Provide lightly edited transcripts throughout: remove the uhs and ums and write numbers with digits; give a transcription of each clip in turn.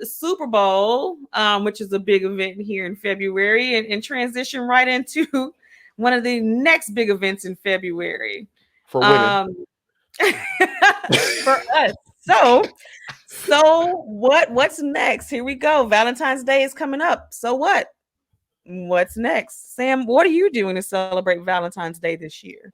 Super Bowl, which is a big event here in February, and transition right into one of the next big events in February. for women. Um, for us. So what's next? Here we go. Valentine's Day is coming up. So what? What's next? Sam, what are you doing to celebrate Valentine's Day this year?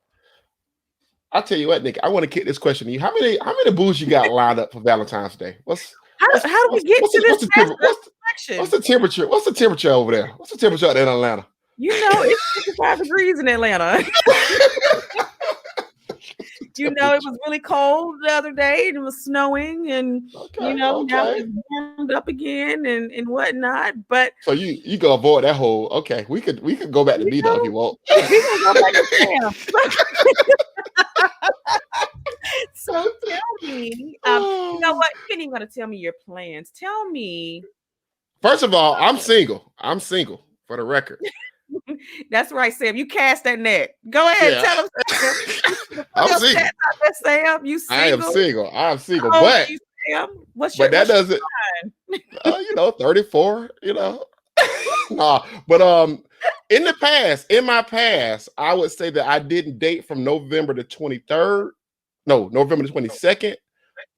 I'll tell you what, Nick. I want to kick this question to you. How many booze you got lined up for Valentine's Day? What's what's How do we what's get what's to the, this what's the fast temperature? What's reflection? the temperature? What's the temperature over there? What's the temperature out there in Atlanta? It's 55 degrees in Atlanta. It was really cold the other day and it was snowing and Okay, now okay. it's warmed up again and whatnot. But So you gonna avoid that whole? Okay, we could go back to you me though if know, you want. we're gonna go back to Sam. So tell me, you know what? You ain't even gonna tell me your plans. Tell me. First of all, I'm single. I'm single for the record. That's right, Sam. You cast that net. Go ahead, Yeah, tell them, Sam. Put I'm your single. stats out there, Sam. You I am single? single. I'm single, How old are but you, Sam? that What's your doesn't. sign? 34. Nah, but in my past, I would say that I didn't date from November the 23rd, no, November the 22nd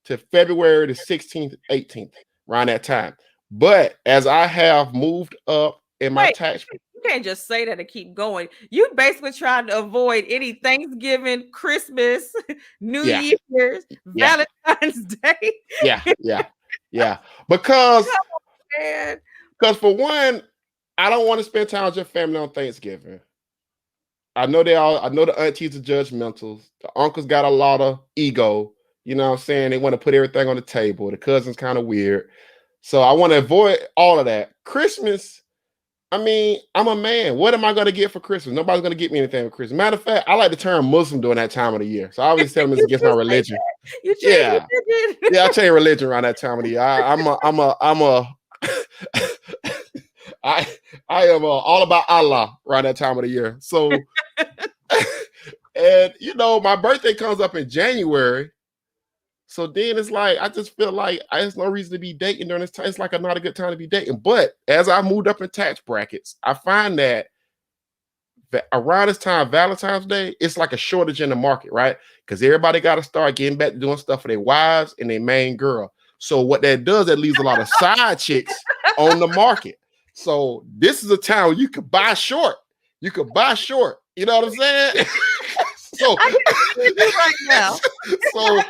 to February the 16th, 18th, around that time. But as I have moved up in my Wait, tax, you can't just say that and keep going. You basically trying to avoid any Thanksgiving, Christmas, New yeah, Year's, yeah, Valentine's Day. yeah, yeah, yeah, because Man. for one, I don't want to spend time with your family on Thanksgiving. I know the aunties are judgmental. The uncles got a lot of ego. You know what I'm saying? They want to put everything on the table. The cousin's kind of weird. So I want to avoid all of that. Christmas, I mean, I'm a man. What am I going to get for Christmas? Nobody's going to get me anything for Christmas. Matter of fact, I like to turn Muslim during that time of the year. So I always tell them it's You against my just say religion. that. You change Yeah. religion. Yeah, I change religion around that time of the year. I I am all about Allah around that time of the year. So and my birthday comes up in January. So then it's like I just feel like there's no reason to be dating during this time. It's like not a good time to be dating. But as I moved up in tax brackets, I find that around this time, Valentine's Day, it's like a shortage in the market, right? Because everybody got to start getting back to doing stuff for their wives and their main girl. So what that does, that leaves a lot of side chicks on the market. So this is a time where you could buy short. You could buy short. You know what I'm saying? So, I can you right now. so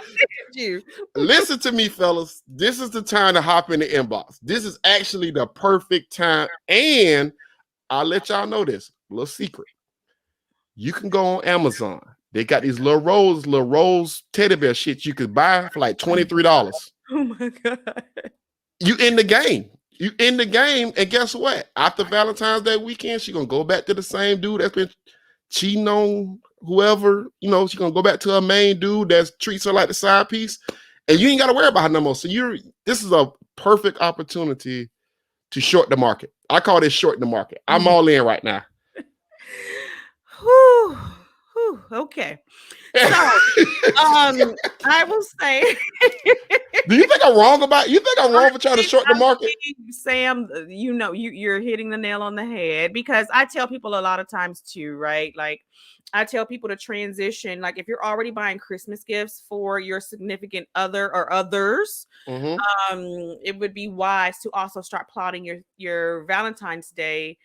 You. listen to me, fellas. This is the time to hop in the inbox. This is actually the perfect time. And I'll let y'all know this little secret. You can go on Amazon. They got these little rose teddy bear shit you could buy for like $23. Oh my God. You in the game. You in the game, and guess what? After Valentine's Day weekend, she gonna go back to the same dude that's been cheating on whoever. She gonna go back to her main dude that treats her like the side piece, and you ain't gotta worry about her no more. So this is a perfect opportunity to short the market. I call this shorting the market. I'm all in right now. Whew, whew, okay. So, I will say. Do you think I'm wrong You think I'm wrong for trying to short the market? Sam, you're hitting the nail on the head because I tell people a lot of times too, right? Like I tell people to transition. Like if you're already buying Christmas gifts for your significant other or others, Mm-hmm. it would be wise to also start plotting your Valentine's Day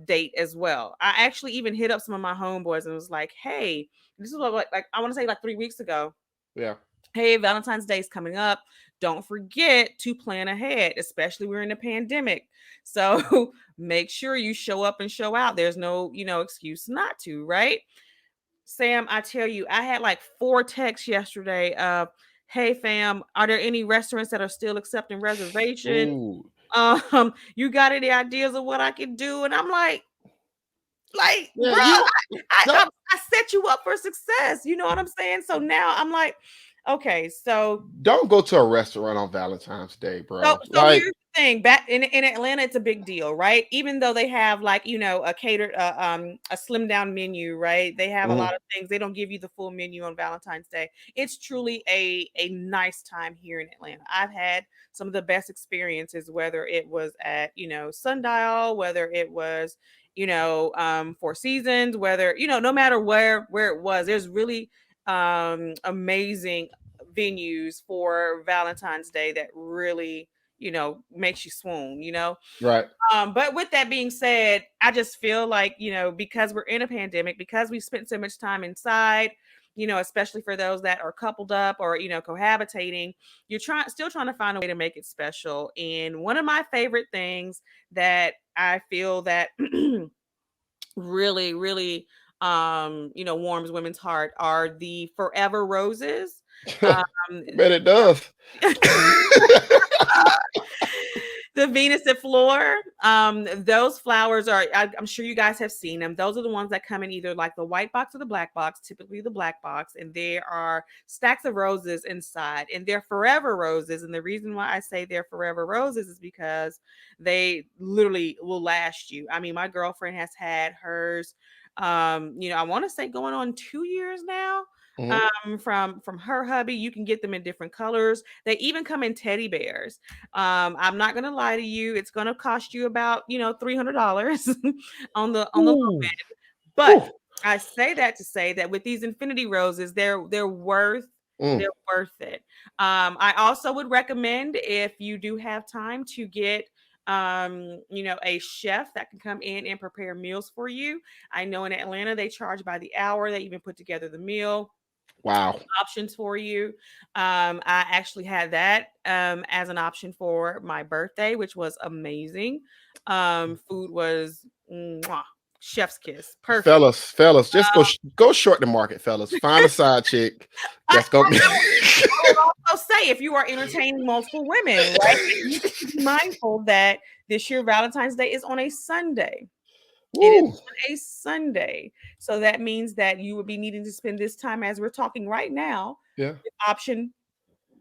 date as well. I actually even hit up some of my homeboys and was like, hey, this is what like I want to say like 3 weeks ago. Yeah. Hey, Valentine's Day is coming up. Don't forget to plan ahead, especially we're in a pandemic. So make sure you show up and show out. There's no, excuse not to, right? Sam, I tell you, I had like 4 texts yesterday of, hey fam, are there any restaurants that are still accepting reservations? Ooh. You got any ideas of what I can do? And I'm like, Yeah. bro, You. I, No. I, I set you up for success. You know what I'm saying? So now I'm like, Okay, so Don't go to a restaurant on Valentine's Day, So bro. so Like, here's the thing, back in Atlanta, it's a big deal, right? Even though they have like, a catered a slim down menu, right? They have a lot mhm, of things. They don't give you the full menu on Valentine's Day. It's truly a nice time here in Atlanta. I've had some of the best experiences, whether it was at, Sundial, whether it was, Four Seasons, whether, no matter where it was, there's really amazing venues for Valentine's Day that really, makes you swoon, right. But with that being said, I just feel like, because we're in a pandemic, because we spent so much time inside, especially for those that are coupled up or, cohabitating, you're still trying to find a way to make it special. And one of my favorite things that I feel that really, really, warms women's heart are the forever roses. Um, I bet it does. the Venus de Flor. Those flowers are, I'm sure you guys have seen them. Those are the ones that come in either like the white box or the black box, typically the black box. And there are stacks of roses inside, and they're forever roses. And the reason why I say they're forever roses is because they literally will last you. I mean, my girlfriend has had hers, I want to say going on 2 years now. Mhm. From her hubby. You can get them in different colors. They even come in teddy bears. I'm not gonna lie to you, it's gonna cost you about, $300 on the low Ooh, end. But whew, I say that to say that with these infinity roses, they're worth mm, they're worth it. I also would recommend, if you do have time, to get a chef that can come in and prepare meals for you. I know in Atlanta they charge by the hour. They even put together the meal wow. options for you. I actually had that as an option for my birthday, which was amazing. Food was mwah, chef's kiss, perfect. Fellas, just go short the market, fellas. Find a side chick I, that's gonna be. I would also say, if you are entertaining multiple women, right, you need to be mindful that this year Valentine's Day is on a Sunday. It is Woo, on a Sunday. So that means that you would be needing to spend this time, as we're talking right now, yeah, with option,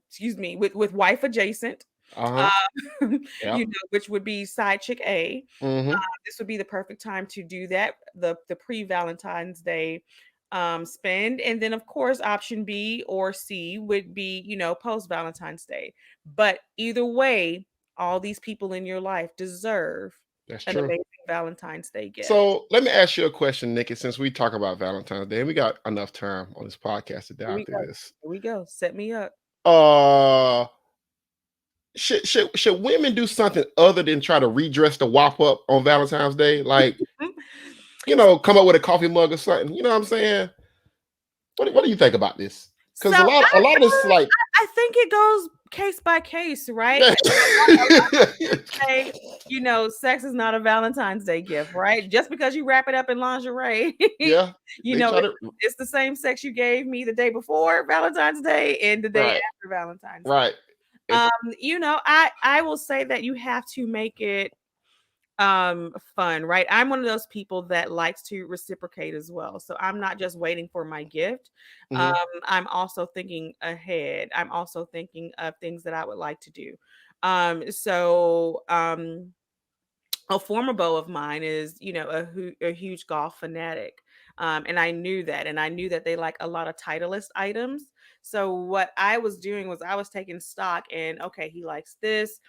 excuse me, with wife adjacent, uh huh, um, yep. which would be side chick A. Mm-hmm. This would be the perfect time to do that, the pre Valentine's Day spend. And then, of course, option B or C would be, post Valentine's Day. But either way, all these people in your life deserve That's an true. amazing Valentine's Day gift. So let me ask you a question, Nikki. Since we talk about Valentine's Day, and we got enough time on this podcast to Here dive we through go. this. Here we go. Set me up. Uh, should women do something other than try to redress the wop up on Valentine's Day? Like, come up with a coffee mug or something. You know what I'm saying? What do you think about this? So Because a lot of this is like, I think it goes case by case, right? yeah, Say, sex is not a Valentine's Day gift, right? Just because you wrap it up in lingerie, yeah. you They know, try it's, to it's the same sex you gave me the day before Valentine's Day and the day right, after Valentine's Day. right. It, I will say that you have to make it fun, right? I'm one of those people that likes to reciprocate as well. So I'm not just waiting for my gift. um mhm. I'm also thinking ahead. I'm also thinking of things that I would like to do. So a former beau of mine is, a huge golf fanatic. And I knew that. And I knew that they like a lot of Titleist items. So what I was doing was I was taking stock and, okay, he likes this.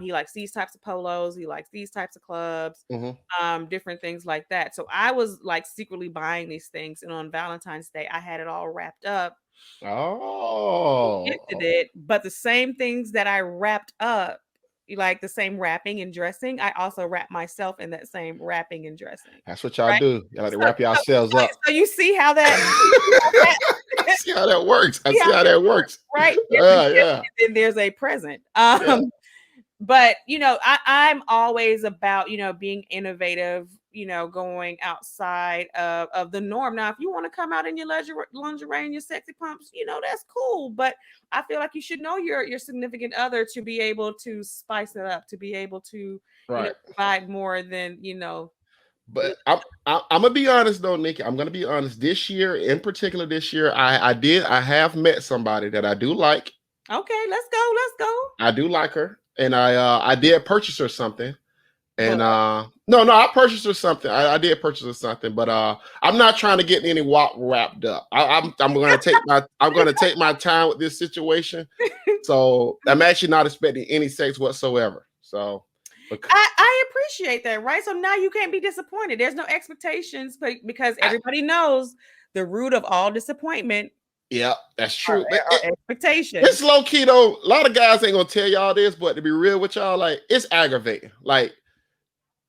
He likes these types of polos. He likes these types of clubs, Mhm. different things like that. So I was like secretly buying these things. And on Valentine's Day, I had it all wrapped up, gifted Oh, it, but the same things that I wrapped up, like the same wrapping and dressing, I also wrap myself in that same wrapping and dressing, that's what y'all right? do. Y'all like to So wrap so yourselves so up. so you see how that you see how that I see how that works. I see see how how that that works, works. right? There's a gift Yeah, and then there's a present. yeah. But I'm always about, being innovative, going outside of the norm. Now, if you want to come out in your lingerie and your sexy pumps, that's cool. But I feel like you should know your significant other to be able to spice it up, to be able to, Right. provide more than, But I'm gonna be honest though, Nikki. I'm gonna be honest. This year, in particular, I have met somebody that I do like. Okay, let's go. Let's go. I do like her, and I did purchase her something. And What? no, I purchased her something. I did purchase her something, but I'm not trying to get any wrapped up. I'm gonna take my time with this situation. So I'm actually not expecting any sex whatsoever. So I appreciate that, right? So now you can't be disappointed. There's no expectations, but because everybody knows the root of all disappointment yeah, that's are, true. But are expectations. it's low key though. A lot of guys ain't gonna tell y'all this, but to be real with y'all, like it's aggravating. Like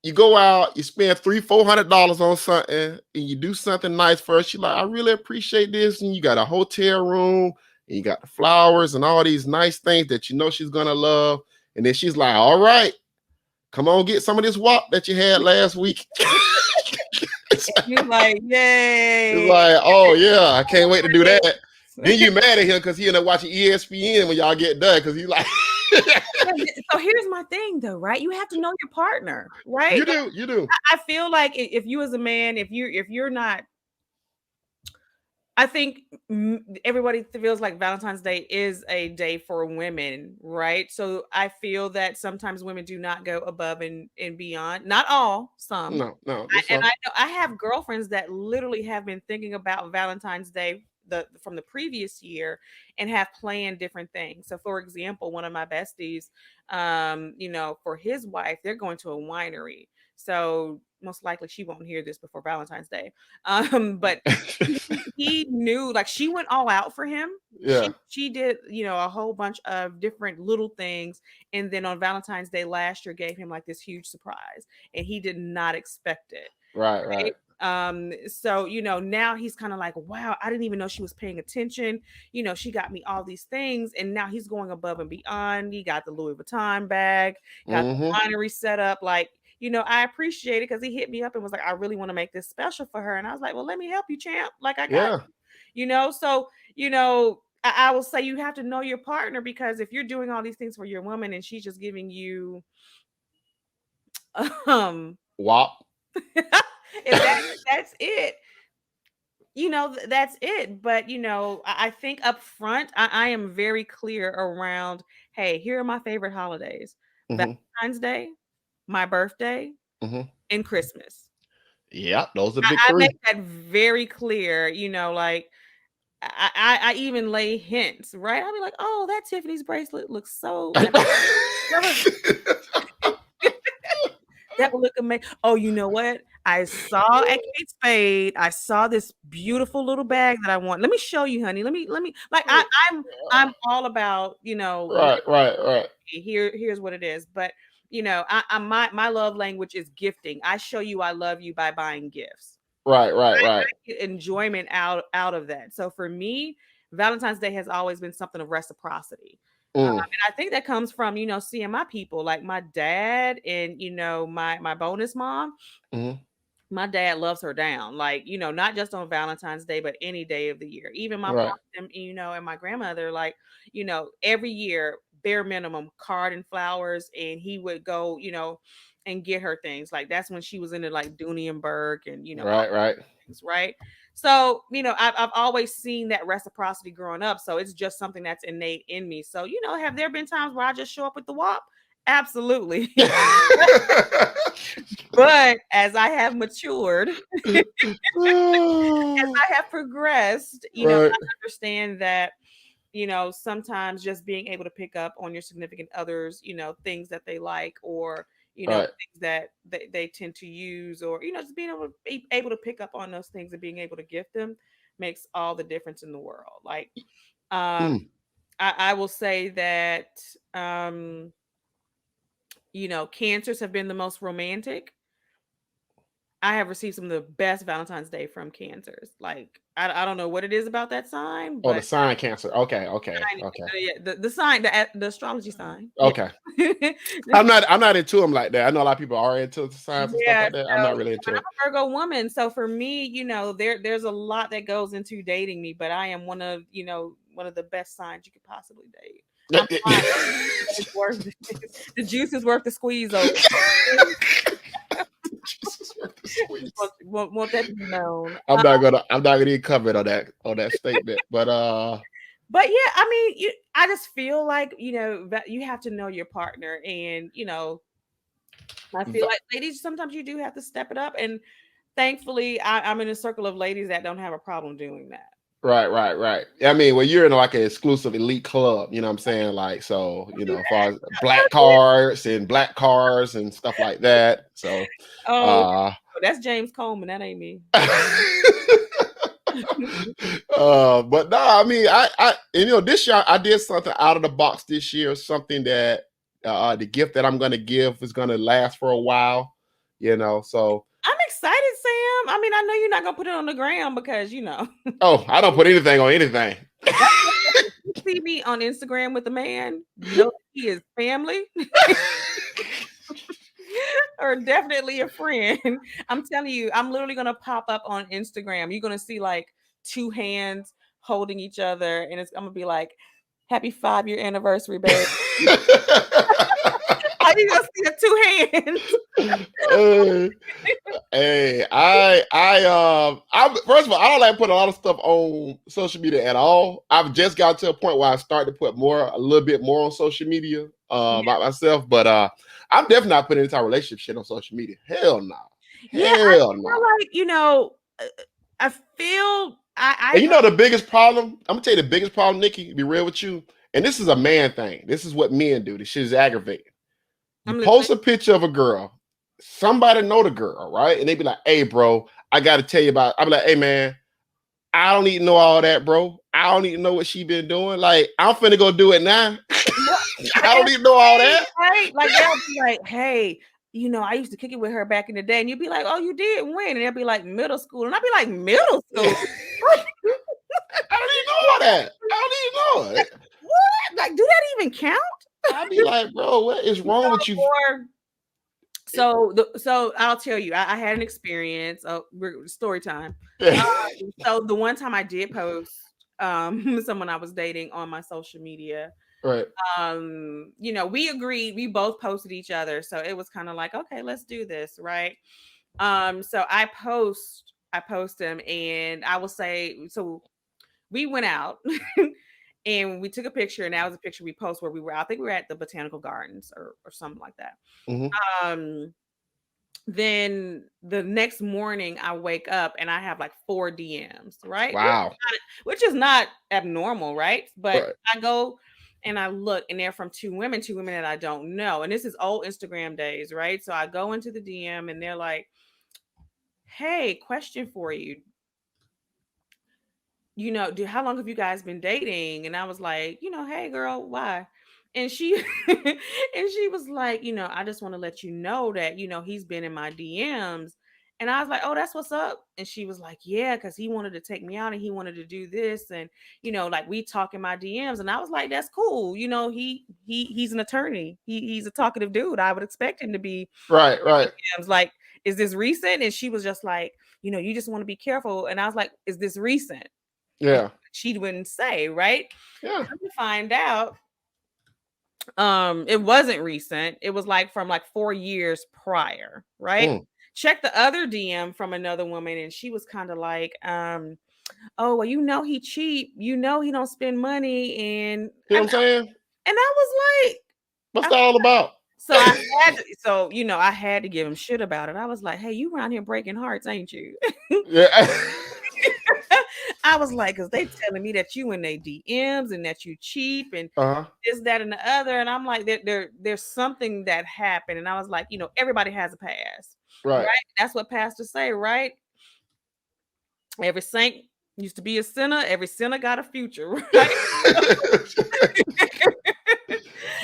you go out, you spend $300-400 on something, and you do something nice first. You're like, I really appreciate this, and you got a hotel room, and you got the flowers and all these nice things that you know she's gonna love, and then she's like, all right, come on, get some of this WAP that you had last week. You're like, It's yay. like, oh yeah, I can't wait to do that. Then you mad at him because he end up watching ESPN when y'all get done because he's like. So here's my thing though, right? You have to know your partner, right? You do. I feel like if you as a man, if you're not, I think everybody feels like Valentine's Day is a day for women, right? So I feel that sometimes women do not go above and beyond. Not all, some. No, And I know I have girlfriends that literally have been thinking about Valentine's Day from the previous year and have planned different things. So for example, one of my besties, for his wife, they're going to a winery. So most likely she won't hear this before Valentine's Day. But he knew, like, she went all out for him. Yeah. She did, a whole bunch of different little things, and then on Valentine's Day last year gave him like this huge surprise, and he did not expect it. Right. So now he's kind of like, wow, I didn't even know she was paying attention. She got me all these things, and now he's going above and beyond. He got the Louis Vuitton bag, got the winery set up, like, I appreciate it because he hit me up and was like, I really want to make this special for her. And I was like, well, let me help you, champ. Like, I got so, I will say you have to know your partner, because if you're doing all these things for your woman and she's just giving you WAP. if that's it, that's it. But I think up front, I am very clear around, hey, here are my favorite holidays: Valentine's Day, my birthday, and Christmas. Yeah, those are big I three. make that very clear, like I even lay hints, right? I'll be like, oh, that Tiffany's bracelet looks so that would look amazing. Oh, you know what? I saw at Kate Spade, I saw this beautiful little bag that I want. Let me show you, honey. Let me like I'm all about, Right. here's what it is. But my love language is gifting. I show you I love you by buying gifts. Right. I get enjoyment out of that. So for me, Valentine's Day has always been something of reciprocity. And I think that comes from, seeing my people, like my dad and, my bonus mom. My dad loves her down, like, not just on Valentine's Day, but any day of the year. Even my mom and my grandmother, like, every year, bare minimum, card and flowers. And he would go, and get her things. Like, that's when she was into like Dooney and, Right. things, right? So, I've always seen that reciprocity growing up. So it's just something that's innate in me. So, have there been times where I just show up with the WAP? Absolutely. But as I have matured, as I have progressed, I understand that, sometimes just being able to pick up on your significant others, things that they like, or, things that they tend to use, or, just being able to pick up on those things and being able to gift them makes all the difference in the world. Like, I will say that, cancers have been the most romantic. I have received some of the best Valentine's Day from cancers. Like, I don't know what it is about that sign, Oh, the but sign Cancer. Okay. the sign, the astrology sign. Okay. I'm not into them like that. I know a lot of people are into the signs and stuff Yeah, like that. I'm not really into I'm it. a Virgo woman, so for me, there's a lot that goes into dating me, but I am one of the best signs you could possibly date. I'm fine. It's worth it. The juice is worth the squeeze over. Worth the squeeze. Want that to be known. I'm not gonna even comment on that statement. But yeah, I mean, I just feel like, that you have to know your partner, and I feel like ladies, sometimes you do have to step it up, and thankfully, I'm in a circle of ladies that don't have a problem doing that. right. I mean, when you're in like an exclusive elite club, you know what I'm saying? Like, so, as far as black cars and stuff like that. So, Oh, uh, that's James Coleman. That ain't me. but no, I mean, this year I did something out of the box this year, something that the gift that I'm going to give is going to last for a while, so. I'm excited, Sam. I mean, I know you're not gonna put it on the ground because Oh, I don't put anything on anything. You see me on Instagram with a man, know he is family or definitely a friend. I'm telling you, I'm literally gonna pop up on Instagram. You're gonna see like two hands holding each other, and I'm gonna be like, "Happy 5-year anniversary, babe." Are you gonna see the two hands? Hey, I first of all, I don't like putting a lot of stuff on social media at all. I've just got to a point where I started to put a little bit more on social media about myself, but I'm definitely not putting any type of relationship shit on social media. Hell no, Yeah, I hell feel no. like, I feel And I you know the biggest problem? I'm gonna tell you the biggest problem, Nikki. To be real with you, and this is a man thing. This is what men do. This shit is aggravating. You I'm post listening. a picture of a girl, somebody know the girl, right? And they be like, "Hey, bro, I got to tell you about." I be like, "Hey, man, I don't need to know all that, bro. I don't need to know what she been doing. Like, I'm finna go do it now. I don't need to know all that." Right? Like they'll be like, "Hey, I used to kick it with her back in the day," and you'd be like, "Oh, you did when?" And they'll be like, "Middle school," and I'd be like, "Middle school? I don't need to know all that. I don't need to know it. What? Like, do that even count?" I'll be like, bro, what is wrong with you? Or so I'll tell you, I had an experience. Oh, story time. So the one time I did post someone I was dating on my social media, Right. we agreed, we both posted each other, so it was kind of like, okay, let's do this, right? So I post him, and I will say, so we went out and we took a picture, and that was a picture we post where we were, I think we were at the botanical gardens or something like that. Mm-hmm. um then the next morning I wake up and I have like 4 DMs, right? Wow. Which is not abnormal, right? But Right. I go and I look, and they're from two women that I don't know. And this is old Instagram days, right? So I go into the DM and they're like, "Hey, question for you. How long have you guys been dating?" And I was like, "Hey girl, why?" And she and she was like, "I just want to let you know that, he's been in my DMs." And I was like, "Oh, that's what's up." And she was like, "Yeah, because he wanted to take me out and he wanted to do this. And, like we talk in my DMs." And I was like, "That's cool. He's an attorney. He's a talkative dude. I would expect him to be Right. DMs. Like, is this recent?" And she was just like, "You just want to be careful." And I was like, "Is this recent?" And Yeah. she wouldn't say, right? Yeah. Come to find out, it wasn't recent. It was like from like 4 years prior, right? Mm. Check the other DM from another woman, and she was kind of like, "Oh, well, he cheap. He don't spend money." And See what and, I'm saying? and I was like, What's that all about? so I had to give him shit about it. I was like, "Hey, you around here breaking hearts, ain't you?" Yeah. I was like, "Cause they telling me that you in they DMs and that you cheap and Uh-huh. this, that, and the other." And I'm like, there's something that happened. And I was like, everybody has a past, right? Right. That's what pastors say, right? Every saint used to be a sinner. Every sinner got a future, right?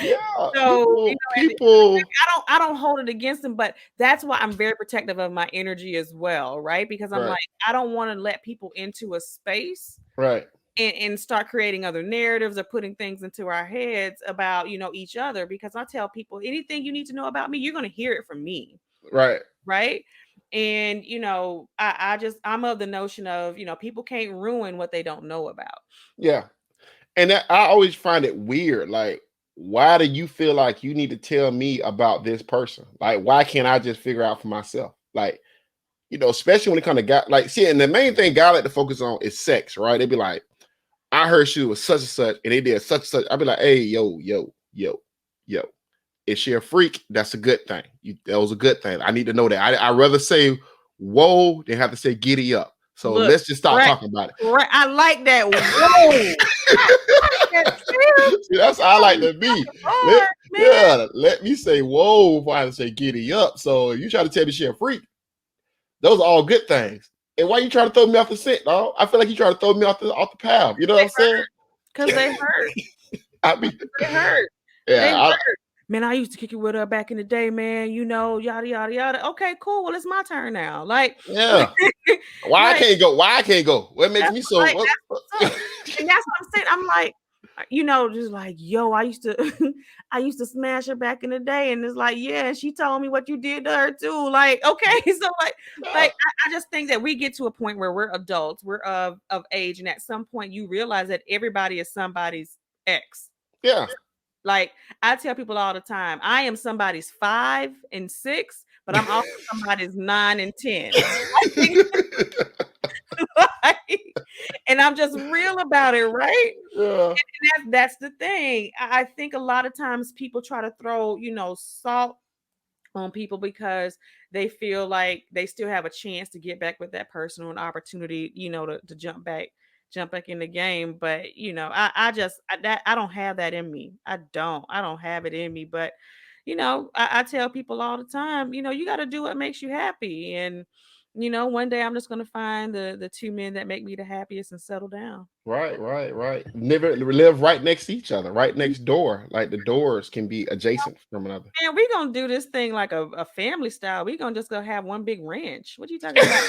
Yeah. So, and People. I don't hold it against them, but that's why I'm very protective of my energy as well, right? Because I'm Right. like, I don't want to let people into a space Right. and start creating other narratives or putting things into our heads about, each other. Because I tell people, anything you need to know about me, you're going to hear it from me, Right. right? And I'm of the notion of, people can't ruin what they don't know about. Yeah. And I always find it weird. Like, why do you feel like you need to tell me about this person? Like, why can't I just figure out for myself? Like, especially when it comes to guy, like, see, and the main thing guy like to focus on is sex, right? They'd be like, I heard she was such and such, and they did such and such. I'd be like, hey, yo. Is she a freak? That's a good thing. That was a good thing. I need to know that. I'd rather say whoa than have to say giddy up. So Look, let's just start right, talking about it. right. I like that. Whoa. I like that too. See, that's how I like to be. Hard, man. Let me say whoa before I have to say giddy up. So if you try to tell me she a freak, those are all good things. And why you trying to throw me off the scent, dog? I feel like you trying to throw me off the path. You know what I'm saying? Because they hurt. I mean, They hurt. yeah, They hurt. Man, I used to kick it with her back in the day, man. Yada yada yada. Okay, cool. Well, it's my turn now. Like, yeah. Why I can't go? Why I can't go? What makes me so? Like, and that's what I'm saying. I'm like, just like, yo, I used to smash her back in the day, and it's like, yeah, she told me what you did to her too. Like, okay, so I just think that we get to a point where we're adults, we're of age, and at some point you realize that everybody is somebody's ex. Yeah. Like, I tell people all the time, I am somebody's 5 and 6, but I'm also somebody's 9 and 10. And I'm just real about it, right? Yeah. And that's the thing. I think a lot of times people try to throw, salt on people because they feel like they still have a chance to get back with that person or an opportunity, to jump back in the game. But I don't have that in me. I don't have it in me. But I tell people all the time, you got to do what makes you happy. And one day I'm just gonna find the two men that make me the happiest and settle down. Right. Never live right next to each other, right next door. Like the doors can be adjacent from another. And we're gonna do this thing like a family style. We're gonna just go have one big ranch. What are you talking about?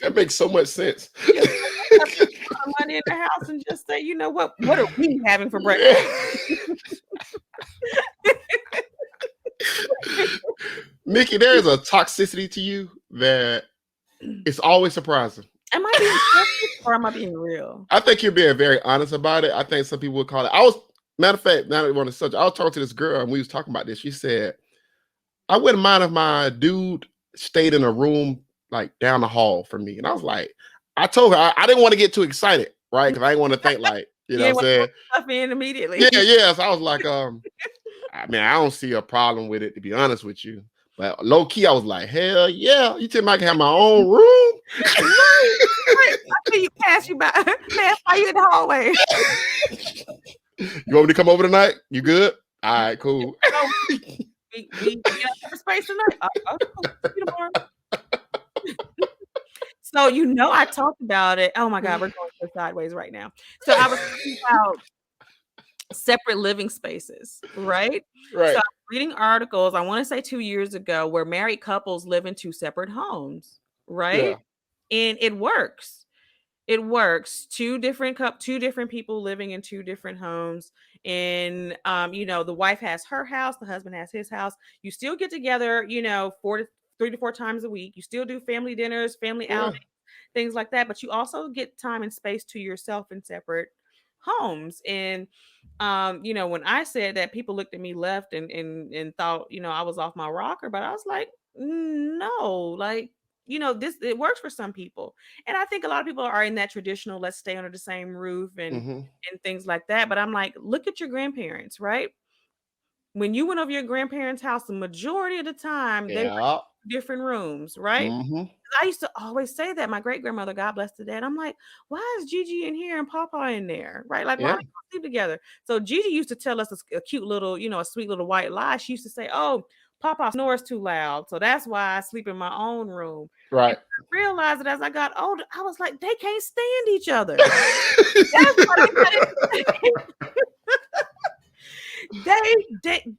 That makes so much sense. Just put money in the house and just say, what are we having for breakfast? Nikki, there is a toxicity to you that it's always surprising. Am I being honest or am I being real? I think you're being very honest about it. I think some people would call it. Matter of fact, now that we're on the subject, I was talking to this girl and we was talking about this. She said, I wouldn't mind if my dude stayed in a room like down the hall from me. And I was like, I told her I didn't want to get too excited, right? Because I didn't want to think like, you know what I'm saying? Stuff in immediately. Yeah. So I was like, I mean, I don't see a problem with it, to be honest with you. But low key, I was like, hell yeah. You tell me I can have my own room? I see you pass you by you in the hallway. You want me to come over tonight? You good? All right, cool. We got space tonight. See you tomorrow. So I talked about it. Oh my God, we're going so sideways right now. So I was talking about separate living spaces, right? Right. So I'm reading articles, I want to say 2 years ago, where married couples live in 2 separate homes, right? Yeah. And it works. It works. Two different people living in 2 different homes. And the wife has her house, the husband has his house. You still get together, 3 to 4 times a week. You still do family dinners, family outings, things like that. But you also get time and space to yourself in separate homes. And when I said that, people looked at me left and thought, I was off my rocker, but I was like, no, like, it works for some people. And I think a lot of people are in that traditional, let's stay under the same roof and things like that. But I'm like, look at your grandparents, right? When you went over your grandparents' house, the majority of the time they were in different rooms, right? I used to always say that. My great grandmother, God bless the dead, I'm like, why is Gigi in here and Papa in there? Right? Like, why don't you sleep together? So Gigi used to tell us a cute little, a sweet little white lie. She used to say, oh, Papa snores too loud. So that's why I sleep in my own room. Right. And I realized that as I got older, I was like, they can't stand each other. That's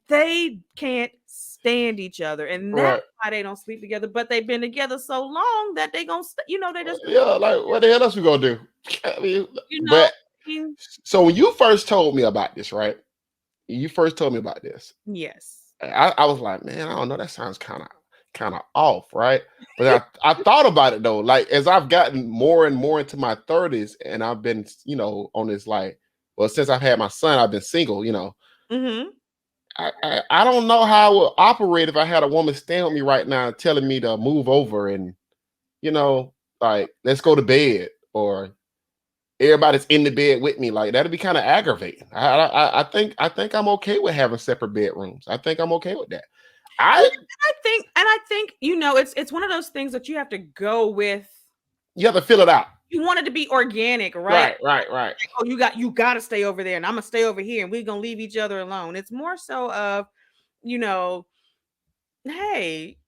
they can't stand each other, and that's why they don't sleep together. But they've been together so long that they gonna they just like, what the hell else we gonna do? I mean, but so when you first told me about this, right? Yes, I was like, man, I don't know, that sounds kind of off, right? But I thought about it though, like as I've gotten more and more into my 30s, and I've been on this, like, well, since I've had my son, I've been single, I don't know how I would operate if I had a woman staying with me right now telling me to move over and like let's go to bed, or everybody's in the bed with me. Like that'd be kind of aggravating. I think I'm okay with having separate bedrooms. I think I'm okay with that. Yeah, I and I think it's one of those things that you have to go with. You have to fill it out. You want it to be organic, right? Right, right, right. Like, oh, you got to stay over there, and I'm gonna stay over here, and we're gonna leave each other alone. It's more so of, you know, hey,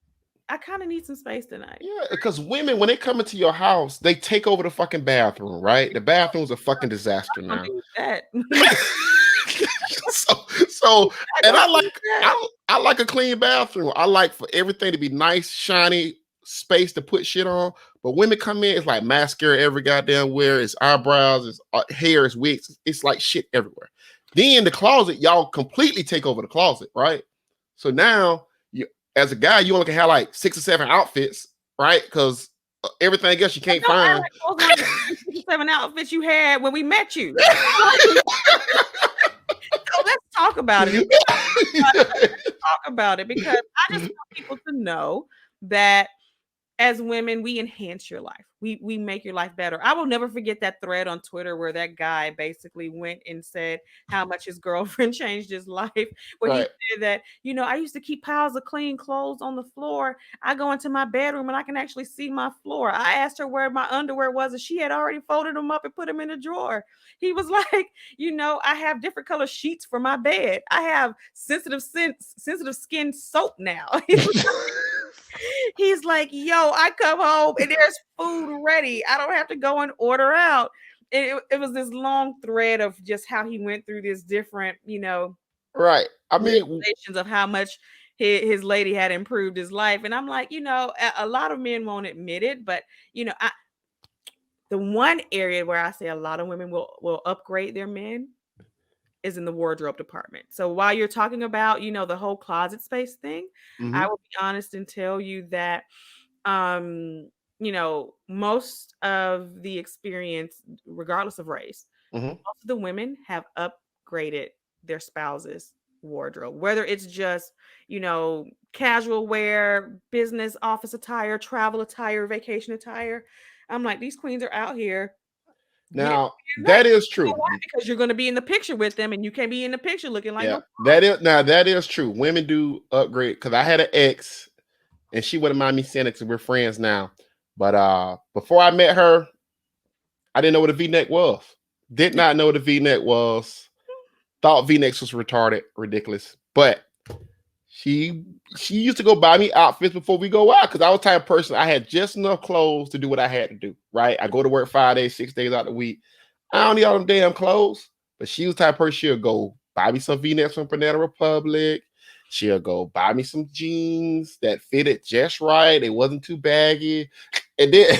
I kind of need some space tonight. Yeah, because women, when they come into your house, they take over the fucking bathroom, right? The bathroom's a fucking disaster Don't now. do that. so so and Don't do that. I like a clean bathroom. I like for everything to be nice, shiny, space to put shit on. But women come in, it's like mascara every goddamn where, it's eyebrows, it's hair, it's wigs, it's like shit everywhere. Then the closet, y'all completely take over the closet, right? So now you, as a guy, you only can have like 6 or 7 outfits, right? Because everything else you can't Don't act find. like those weren't the 7 outfits you had when we met you. So let's talk about it. Let's talk about it, because I just want people to know that as women, we enhance your life. We make your life better. I will never forget that thread on Twitter where that guy basically went and said how much his girlfriend changed his life. Where he Right. said that, I used to keep piles of clean clothes on the floor. I go into my bedroom and I can actually see my floor. I asked her where my underwear was, and she had already folded them up and put them in a drawer. He was like, I have different color sheets for my bed. I have sensitive skin soap now. He's like, yo, I come home and there's food ready. I don't have to go and order out. And it was this long thread of just how he went through this different, Right. I mean, realizations of how much his lady had improved his life. And I'm like, a lot of men won't admit it, but the one area where I say a lot of women will upgrade their men is in the wardrobe department. So while you're talking about, the whole closet space thing, I mhm, will be honest and tell you that most of the experience, regardless of race, mhm. most of the women have upgraded their spouse's wardrobe, whether it's just, casual wear, business office attire, travel attire, vacation attire. I'm like, these queens are out here getting Now right. that is You know true. why? Because you're going to be in the picture with them, and you can't be in the picture looking like Yeah, no. that is true. Women do upgrade, because I had an ex, and she wouldn't mind me saying it because we're friends now. But before I met her, I didn't know what a V-neck was. Did not know what a V-neck was. Thought V-necks was retarded, ridiculous. But she she used to go buy me outfits before we go out, because I was the type of person, I had just enough clothes to do what I had to do. Right? I go to work 5 days, 6 days out the week. I don't need all them damn clothes. But she was the type of person, she'll go buy me some V-necks from Banana Republic. She'll go buy me some jeans that fitted just right. It wasn't too baggy. And then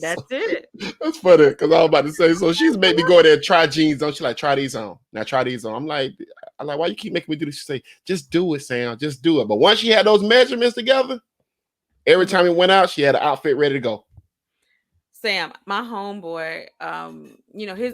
That's it. that's funny, because I was about to say, so she's made me go there and try jeans on. She like, try these on. Now try these on. I'm like, why you keep making me do this? She say, just do it, Sam. Just do it. But once she had those measurements together, every time we went out, she had an outfit ready to go. Sam, my homeboy,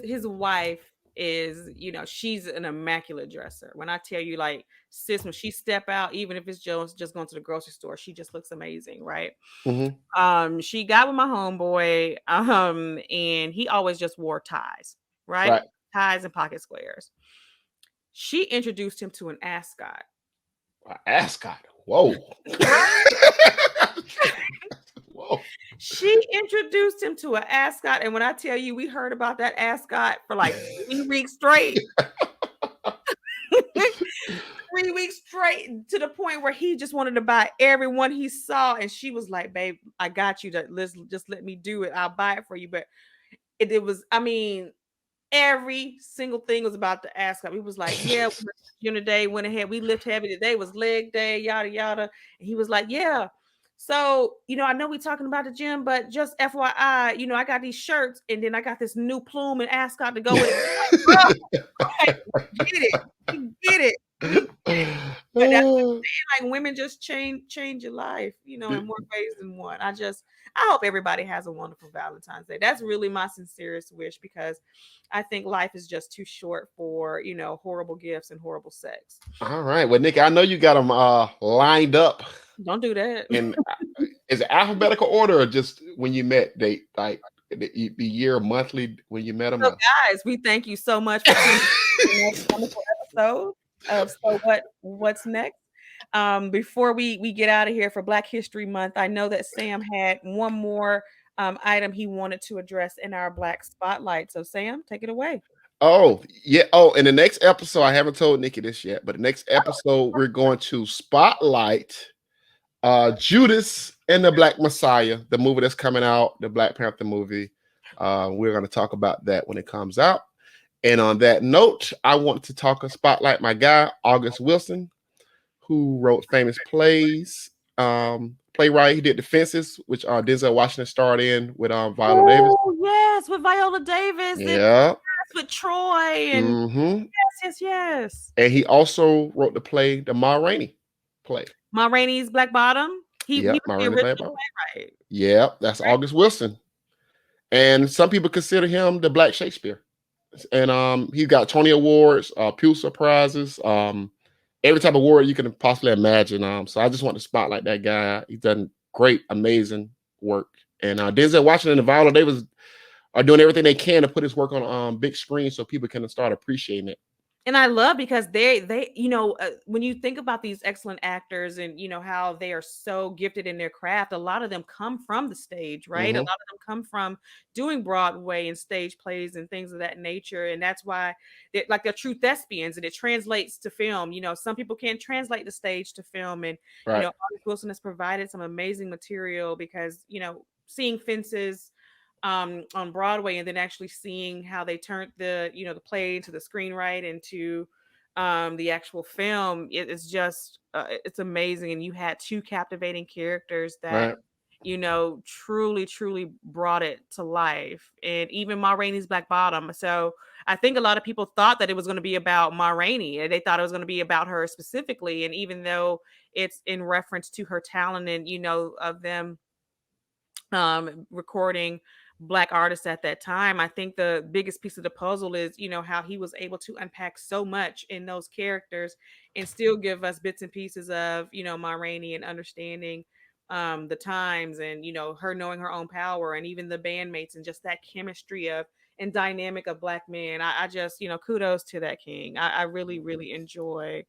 his wife is, she's an immaculate dresser. When I tell you, like, sis, when she step out, even if it's just going to the grocery store, she just looks amazing, right? Mm-hmm. She got with my homeboy, and he always just wore ties, right? Right. Ties and pocket squares. She introduced him to an ascot. Ascot. Whoa. Whoa. She introduced him to an ascot, and when I tell you, we heard about that ascot for like 3 weeks straight. 3 weeks straight, to the point where he just wanted to buy everyone he saw, and she was like, "Babe, I got you. Let's just let me do it. I'll buy it for you." But it was, I mean, every single thing was about the ascot. We was like, "Yeah, we went to the gym today. Went ahead. We lift heavy today. Was leg day. Yada yada." And he was like, "Yeah." So, I know we're talking about the gym, but just FYI, I got these shirts, and then I got this new plume and ascot to go with it. Like, get it. We get it. We But that's what I'm saying, like, women just change your life, in more ways than one. I hope everybody has a wonderful Valentine's Day. That's really my sincerest wish, because I think life is just too short for, horrible gifts and horrible sex. All right. Well, Nick, I know you got them lined up, Don't do that. and Is it alphabetical order or just when you met? They like the year monthly when you met them. So, guys, we thank you so much for tuning in to another wonderful episode of What's Next. Before we get out of here for Black History Month, I know that Sam had one more item he wanted to address in our Black Spotlight. So, Sam, take it away. Oh, yeah. Oh, in the next episode, I haven't told Nikki this yet, but the next episode, we're going to spotlight Judas and the Black Messiah, the movie that's coming out, the Black Panther movie. We're going to talk about that when it comes out. And on that note, I want to spotlight my guy, August Wilson, who wrote famous plays. Playwright, he did The Fences, which Denzel Washington starred in with Viola Davis. Oh, yes, with Viola Davis. Yeah. With Troy and mm-hmm. yes. And he also wrote the play, the Ma Rainey play. Ma Rainey's Black Bottom. He was the original playwright. Yeah, that's right. August Wilson. And some people consider him the Black Shakespeare. And he got Tony Awards, Pulitzer Prizes, every type of award you can possibly imagine. So I just want to spotlight that guy. He's done great, amazing work. And Denzel Washington and Viola Davis are doing everything they can to put his work on big screen so people can start appreciating it. And I love because they when you think about these excellent actors and how they are so gifted in their craft, a lot of them come from the stage, right? A lot of them come from doing Broadway and stage plays and things of that nature, and that's why they're true thespians, and it translates to film. Some people can't translate the stage to film, and August Wilson has provided some amazing material because seeing Fences on Broadway and then actually seeing how they turned the the play into the screenwrite into the actual film, it's just it's amazing. And you had two captivating characters that truly brought it to life. And even Ma Rainey's Black Bottom. So I think a lot of people thought that it was going to be about Ma Rainey, and they thought it was going to be about her specifically. And even though it's in reference to her talent and of them recording Black artists at that time, I think the biggest piece of the puzzle is how he was able to unpack so much in those characters and still give us bits and pieces of Ma Rainey and understanding the times and her knowing her own power, and even the bandmates and just that chemistry of and dynamic of Black men. I just kudos to that king. I really enjoy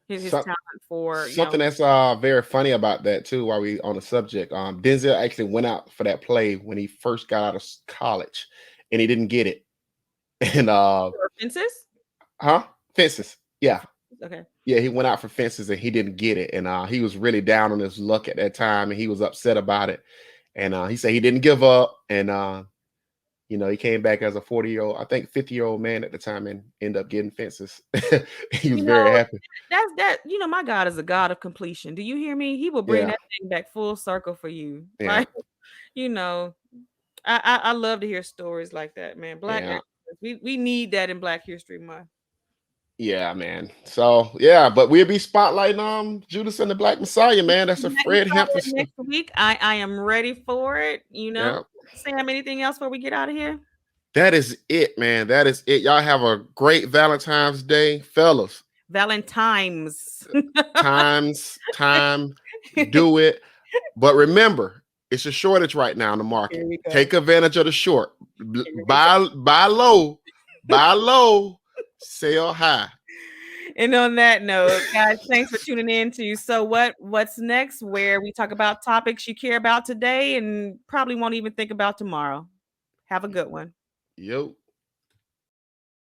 his talent for something that's very funny about that too. While we on the subject, Denzel actually went out for that play when he first got out of college, and he didn't get it. And Fences, Fences, yeah, okay, yeah, he went out for Fences and he didn't get it, and he was really down on his luck at that time, and he was upset about it. And he said he didn't give up, and he came back as a 40-year-old, I think 50-year-old man at the time, and ended up getting Fences. He was very happy. That's my God is a God of completion. Do you hear me? He will bring that thing back full circle for you. Yeah. Like, I love to hear stories like that, man. Black we need that in Black History Month. Yeah, man. So yeah, but we'll be spotlighting Judas and the Black Messiah, man. That's a Fred Hampton next week. I am ready for it. Sam, anything else before we get out of here? That is it, man. That is it. Y'all have a great Valentine's Day, fellas. Valentine's. Time. Do it. But remember, it's a shortage right now in the market. Take advantage of the short. Buy low, sell high. And on that note, guys, thanks for tuning in to So What's Next, where we talk about topics you care about today and probably won't even think about tomorrow. Have a good one. Yo.